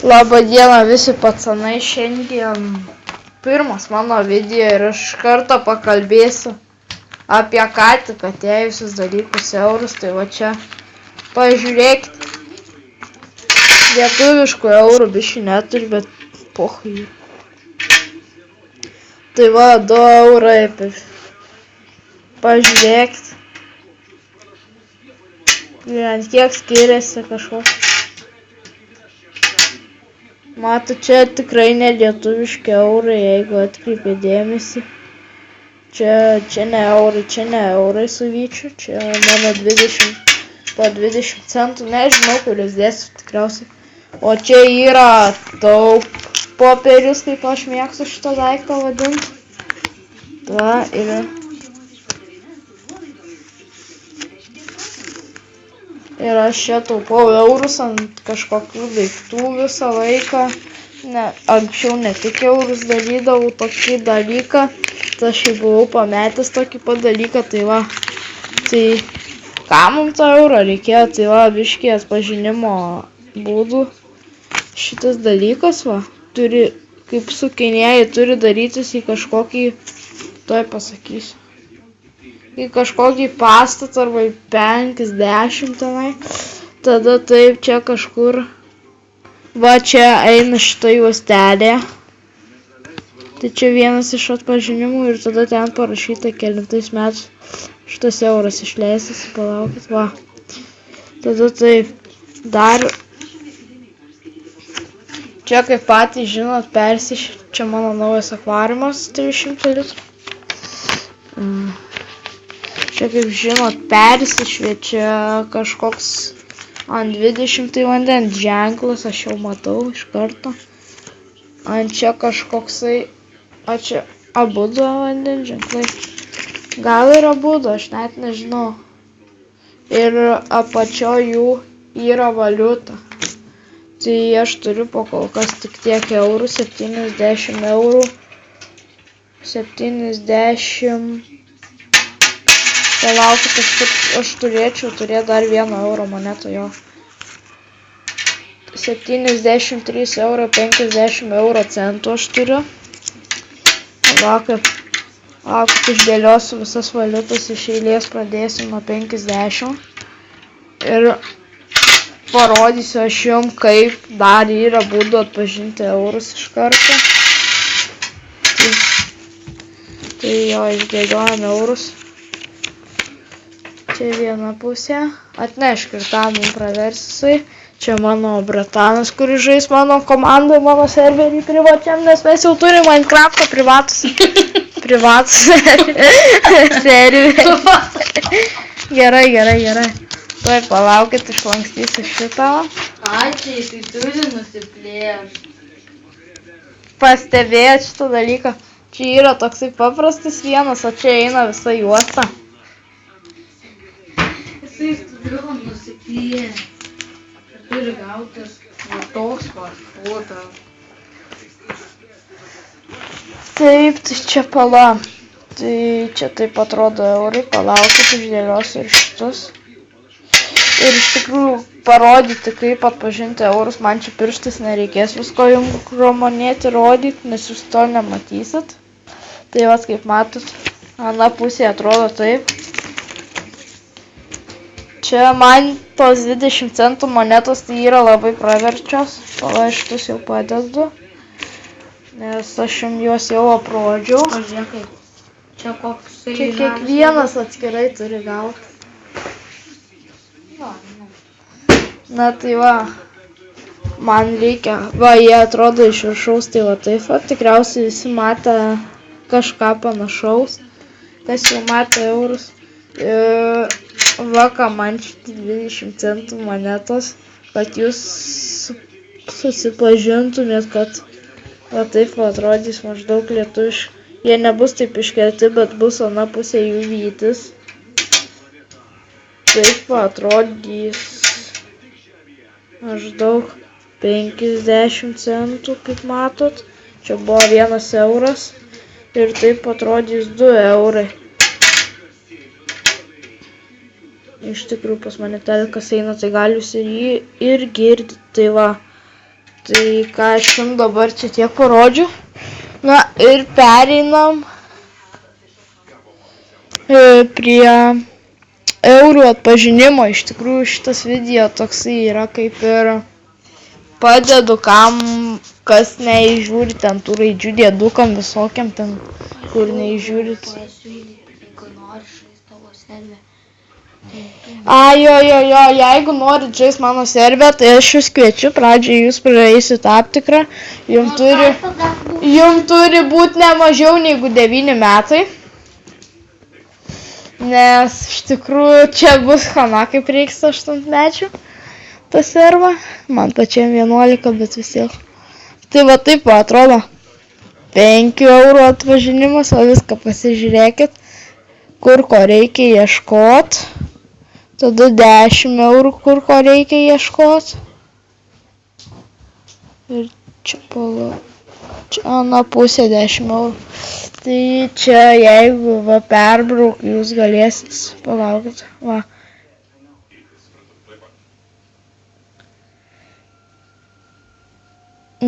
Labą dieną visi pacanai, šiandien pirmas mano video ir iš karto pakalbėsiu apie ką tik atėjusius dalykus eurus. Tai va čia, pažiūrėkit, lietuviškų eurų biškį neturi, bet pohui. Tai va, 2 eurai, pažiūrėkit, kiek skiriasi kažkoks. Mato, čia tikrai ne lietuviški eurai, jeigu atkreipė dėmesį. Čia ne eurai su vyčiu, čia mano 20 centų, nežinau, kuris dėsiu tikriausiai. O čia yra taup popierius, kaip aš mėgstu šitą daiktą vadinti. Va, ir aš čia taupau eurus ant kažkokių daiktų visą laiką. Anksčiau ne tik eurus darydavau tokį dalyką, tai aš jau buvau pametęs tokį pat dalyką, tai va. Tai ką mums to euro reikėjo, tai va, biškį atpažinimo būdų. Šitas dalykas va, turi, kaip sukinėjai, turi darytis į kažkokį, tuoj pasakysiu, į kažkokį pastatą arba į 50 tenai. Tada taip čia kažkur, va čia eina šita juostelė. Tai čia vienas iš atpažinimų ir tada ten parašyta kelintais metais šitas euras išleistas, palaukit, va. Tada taip, dar, čia kaip patys žinot, čia mano naujas akvariumas 300 litrų. Čia kaip žinot, persišviečia kažkoks ant 20 vandens ženklas, aš jau matau iš karto. Ant čia kažkoksai, o čia abudu vandens ženklai. Gal ir abudu, aš net nežinau. Ir apačio jų yra valiuta. Tai aš turiu po kol kas tik tiek eurų, 70 eurų. 70... Palaukit, aš turėčiau turėti dar 1 euro monetą jo. 73 euro 50 euro centų aš turiu. Palaukit, išdėliosiu visas valiutas iš eilės, pradėsiu nuo 50. Ir parodysiu aš jums, kaip dar yra būdų atpažinti eurus iš karto. Tai jo, išdėliojame eurus. Čia viena pusė. Atnešk ir tą mums praversijai. Čia mano bratanas, kuris žais mano komandoje, mano serverį privačiam, nes mes jau turime Minecraft'o privatus serverį. Gerai. Tuoj palaukit, išlankstysiu šitą. Ačiū, tai turi nusiplėšti. Pastebėjot šitą dalyką? Čia yra toksai paprastas vienas, o čia eina visa juosta. Jisai turi nusiplėšti. Turi gautis toks maršrutas. Taip, tai čia pala. Tai čia taip atrodo eurai, palaukit, išdėliosiu ir šitus. Ir iš tikrųjų parodyti, kaip atpažinti eurus, man čia pirštais nereikės visko jums romanėti, rodyti, nes jūs to nematysit. Tai vas, kaip matot, ana pusė atrodo taip. Čia man tos 20 centų monetos tai yra labai praverčios. Pala, šitus jau padedu, nes aš jums juos jau aprodžiau. Pažiūrėk, čia koks... Čia kiekvienas atskirai turi gauti. Na tai va, man reikia, va, jie atrodo iš viršaus, tai va taip va, tikriausiai visi matė kažką panašaus, kas jau matė eurus. Va, ką man šitie 20 centų monetos, kad jūs susipažintumėt, kad va taip va atrodys maždaug lietuviškai. Jie nebus taip iškelti, bet bus ana pusė jų vytis. Taip va atrodys maždaug 50 centų, kaip matot. Čia buvo 1 euras ir taip atrodys 2 eurai. Iš tikrųjų pas mane telekas eina, tai gal jūs ir jį ir girdite. Tai va, Tai ką aš jums dabar čia tiek parodžiu. Na ir pereinam prie eurų atpažinimo. Iš tikrųjų šitas video toksai yra kaip ir padedu kam, kas neįžiūri ten tų raidžių dėdukam visokiam ten, kur neįžiūrit. Jo, jeigu norit žaist mano servę, tai aš jūs kviečiu, pradžiai jūs praeisit aptikrą, jums turi būti ne mažiau negu 9 metai, nes iš tikrųjų čia bus chana, kaip reiks 8 mečių, ta serva, man pačiam 11, bet vis tiek. Tai va taip atrodo, 5 eurų atpažinimas, o viską pasižiūrėkit, kur ko reikia ieškot. Tada 10 eurų, kur ko reikia ieškot. Ir čia čia ana pusė 10 eurų. Tai čia jeigu va perbrauk, jūs galėsit, palaukit, va.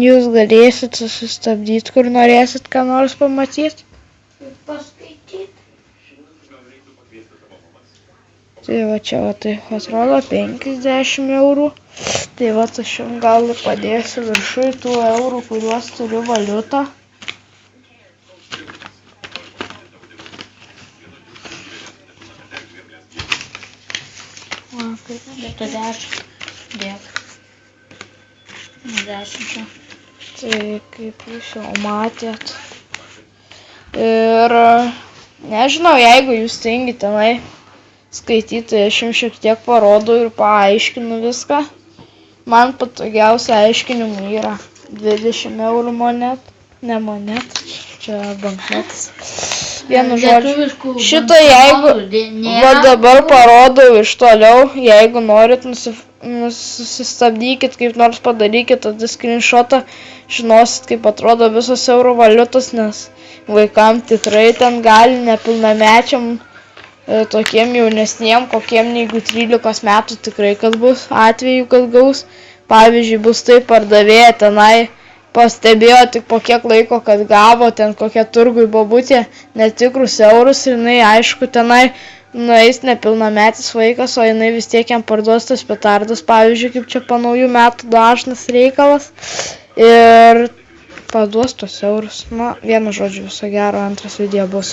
Jūs galėsit susistabdyti, kur norėsit ką nors pamatyti. Paskaityti. Tai va čia va taip atrodo 50 eurų. Tai va aš jums gal padėsiu viršui tų eurų, kuriuos turiu valiutą. Va, kaip 10. Dėk. 10 čia. Tai kaip jūs jau matėt. Ir nežinau, jeigu jūs tingit tenai skaityti, aš jums šiek tiek parodau ir paaiškinu viską. Man patogiausia aiškinimų yra 20 eurų ne monet, čia banknotas. Vienu žodžiu, šitą jeigu va dabar parodau iš toliau, jeigu norit susistabdykit, kaip nors padarykit tada screenshotą, žinosit kaip atrodo visos eurų valiutos, nes vaikam tikrai ten gali nepilnamečiam tokiem jaunesniem, kokiem negu 13 metų tikrai, kad bus atveju, kad gaus. Pavyzdžiui, bus taip pardavėja tenai, pastebėjo tik po kiek laiko, kad gavo ten kokia turgui bobutė netikrus eurus ir jinai, aišku, tenai nueis nepilnametis vaikas, o jinai vis tiek jam parduos tas petardas, pavyzdžiui, kaip čia po naujų metų dažnas reikalas ir paduos tos eurus. Na, vienu žodžiu, viso gero, antras video bus.